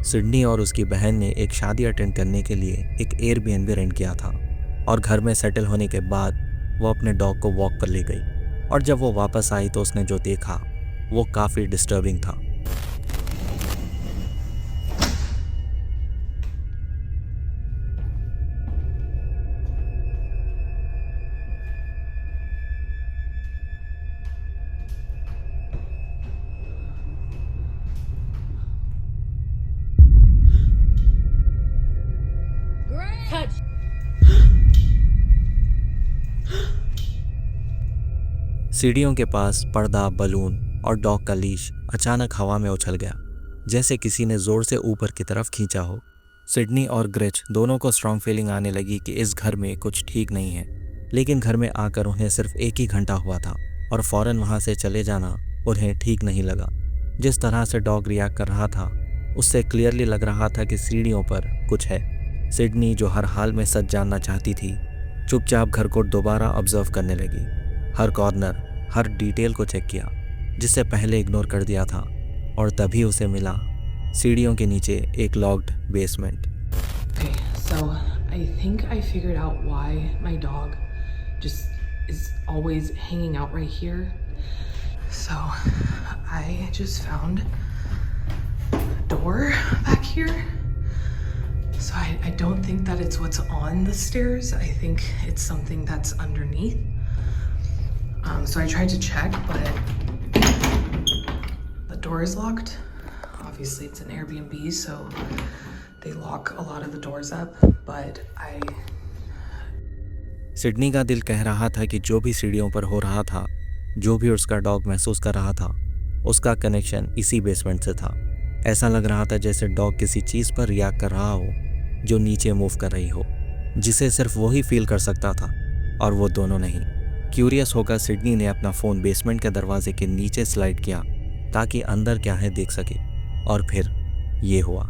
Sydney और उसकी बहन ने एक शादी अटेंड करने के लिए एक एयरबीएनबी रेंट किया था और घर में सेटल होने के बाद वो अपने डॉग को वॉक पर ले गई। और जब वो वापस आई तो उसने जो देखा वो काफ़ी डिस्टर्बिंग था। Touch. सीढ़ियों के पास पर्दा, बलून और डॉग का लीश अचानक हवा में उछल गया, जैसे किसी ने जोर से ऊपर की तरफ खींचा हो। सिडनी और ग्रेच दोनों को स्ट्रांग फीलिंग आने लगी कि इस घर में कुछ ठीक नहीं है। लेकिन घर में आकर उन्हें सिर्फ एक ही घंटा हुआ था और फौरन वहां से चले जाना उन्हें ठीक नहीं लगा। जिस तरह से डॉग रिएक्ट कर रहा था उससे क्लियरली लग रहा था कि सीढ़ियों पर कुछ है। सिडनी, जो हर हाल में सच जानना चाहती थी, चुपचाप घर को दोबारा ऑब्जर्व करने लगी। हर कॉर्नर, हर डिटेल को चेक किया जिसे पहले इग्नोर कर दिया था। और तभी उसे मिला सीढ़ियों के नीचे एक locked basement. Okay, so I think I figured out why my dog just is always hanging out right here. So I just found a door back here. So I don't think that it's what's on the stairs. I think it's something that's underneath. So I tried to check, but the door is locked. Obviously, it's an Airbnb, so they lock a lot of the doors up, but Sydney का दिल कह रहा था कि जो भी सीढ़ियों पर हो रहा था, जो भी उसका डॉग महसूस कर रहा था, उसका कनेक्शन इसी बेसमेंट से था। ऐसा लग रहा था जैसे डॉग किसी चीज़ पर रिएक्ट कर रहा हो जो नीचे मूव कर रही हो, जिसे सिर्फ वो ही फील कर सकता था और वो दोनों नहीं। क्यूरियस होकर सिडनी ने अपना फ़ोन बेसमेंट के दरवाजे के नीचे स्लाइड किया ताकि अंदर क्या है देख सके। और फिर ये हुआ।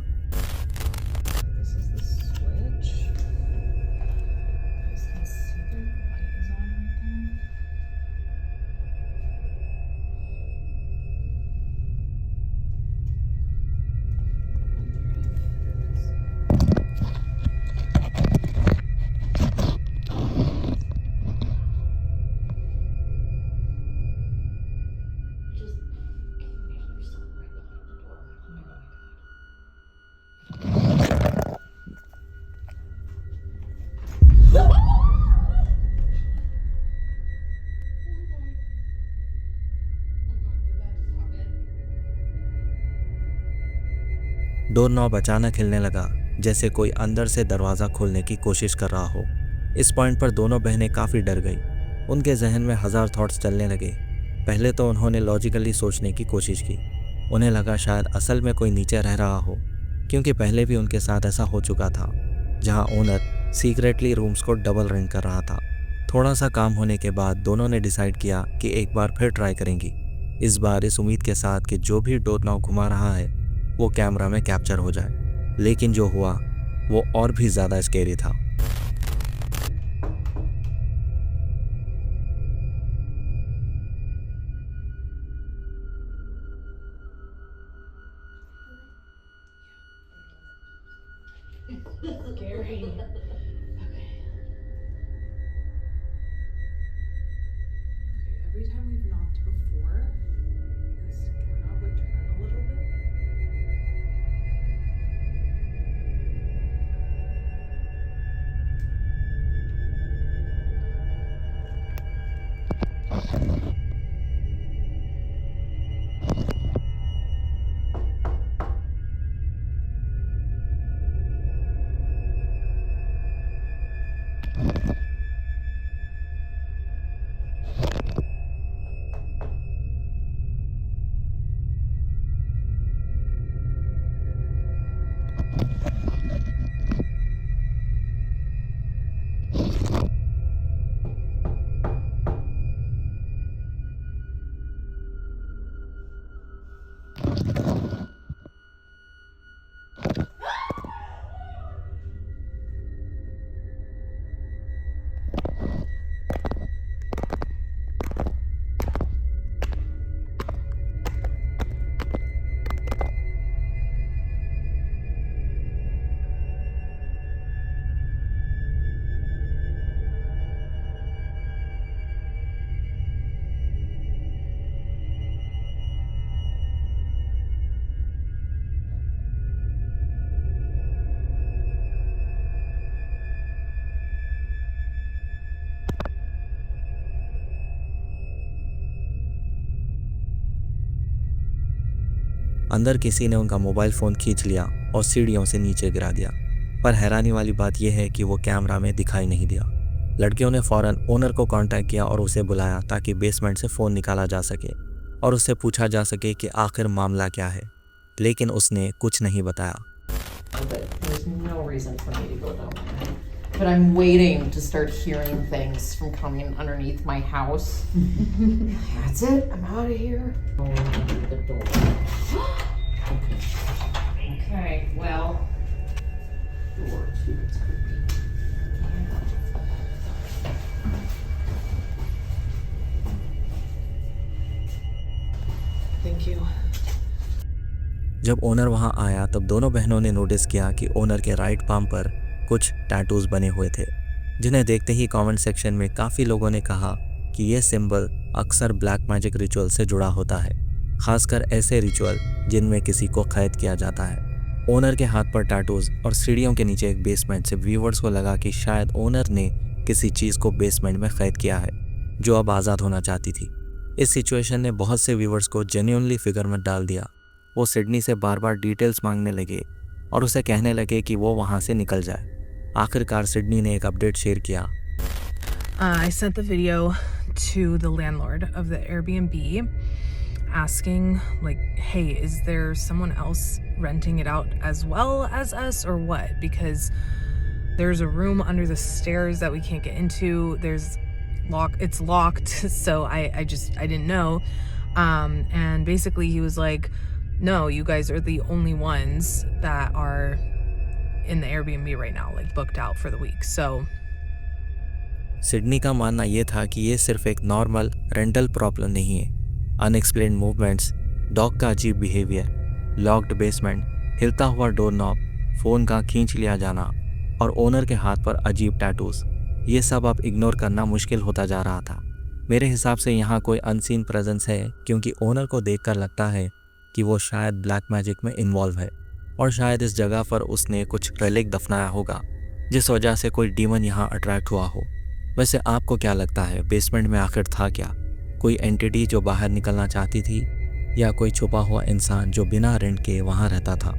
this is the switch. You guys can see the light is on right there. Door knob अचानक हिलने लगा, जैसे कोई अंदर से दरवाज़ा खोलने की कोशिश कर रहा हो। इस पॉइंट पर दोनों बहनें काफ़ी डर गई। उनके जहन में हज़ार थॉट्स चलने लगे। पहले तो उन्होंने लॉजिकली सोचने की कोशिश की। उन्हें लगा शायद असल में कोई नीचे रह रहा हो, क्योंकि पहले भी उनके साथ ऐसा हो चुका था, जहां ओनर सीक्रेटली रूम्स को डबल रेंट कर रहा था। थोड़ा सा काम होने के बाद दोनों ने डिसाइड किया कि एक बार फिर ट्राई करेंगी, इस बार इस उम्मीद के साथ कि जो भी डोर नॉब घुमा रहा है वो कैमरा में कैप्चर हो जाए। लेकिन जो हुआ वो और भी ज़्यादा स्केरी था। Scary. Okay. Every time we've knocked before, this doorknob would turn a little bit. अंदर किसी ने उनका मोबाइल फ़ोन खींच लिया और सीढ़ियों से नीचे गिरा दिया। पर हैरानी वाली बात यह है कि वो कैमरा में दिखाई नहीं दिया। लड़कियों ने फ़ौरन ओनर को कांटेक्ट किया और उसे बुलाया ताकि बेसमेंट से फ़ोन निकाला जा सके और उससे पूछा जा सके कि आखिर मामला क्या है, लेकिन उसने कुछ नहीं बताया। But there's no reason for me to go down there. But I'm waiting to start hearing things from coming underneath my house. That's it. I'm out of here. Go under the door. Okay, well. Door too. It's creepy. Thank you. जब owner वहां आया तब दोनों बहनों ने notice किया कि owner के राइट पाम पर कुछ टैटूज बने हुए थे, जिन्हें देखते ही कमेंट सेक्शन में काफ़ी लोगों ने कहा कि यह सिंबल अक्सर ब्लैक मैजिक रिचुअल से जुड़ा होता है, खासकर ऐसे रिचुअल जिनमें किसी को कैद किया जाता है। ओनर के हाथ पर टैटूज और सीढ़ियों के नीचे एक बेसमेंट से व्यूवर्स को लगा कि शायद ओनर ने किसी चीज़ को बेसमेंट में कैद किया है जो अब आज़ाद होना चाहती थी। इस सिचुएशन ने बहुत से व्यूवर्स को जेन्युइनली फिक्र में डाल दिया। वो सिडनी से बार बार डिटेल्स मांगने लगे और उसे कहने लगे कि वो वहाँ से निकल जाए। आखिरकार सिडनी ने एक अपडेट शेयर किया। I sent the video to the landlord of the Airbnb asking, like, hey, is there someone else renting it out as well as us or what? Because there's a room under the stairs that we can't get into. It's locked, so I didn't know. And basically he was like, no, you guys are the only ones that are in the Airbnb right now, like booked out for the week. So Sydney का मानना यह था कि ये सिर्फ एक normal rental problem नहीं है। अनएक्सप्लेन मूवमेंट्स, डॉग का अजीब बिहेवियर, लॉक्ड बेसमेंट, हिलता हुआ डोर नॉब, फ़ोन का खींच लिया जाना और ओनर के हाथ पर अजीब टैटूज, ये सब अब इग्नोर करना मुश्किल होता जा रहा था। मेरे हिसाब से यहाँ कोई अनसीन प्रेजेंस है, क्योंकि ओनर को देखकर लगता है कि वो शायद ब्लैक मैजिक में इन्वॉल्व है और शायद इस जगह पर उसने कुछ रेलिक दफनाया होगा, जिस वजह से कोई डीमन यहाँ अट्रैक्ट हुआ हो। वैसे आपको क्या लगता है, बेसमेंट में आखिर था क्या? कोई एंटिटी जो बाहर निकलना चाहती थी या कोई छुपा हुआ इंसान जो बिना रेंट के वहाँ रहता था?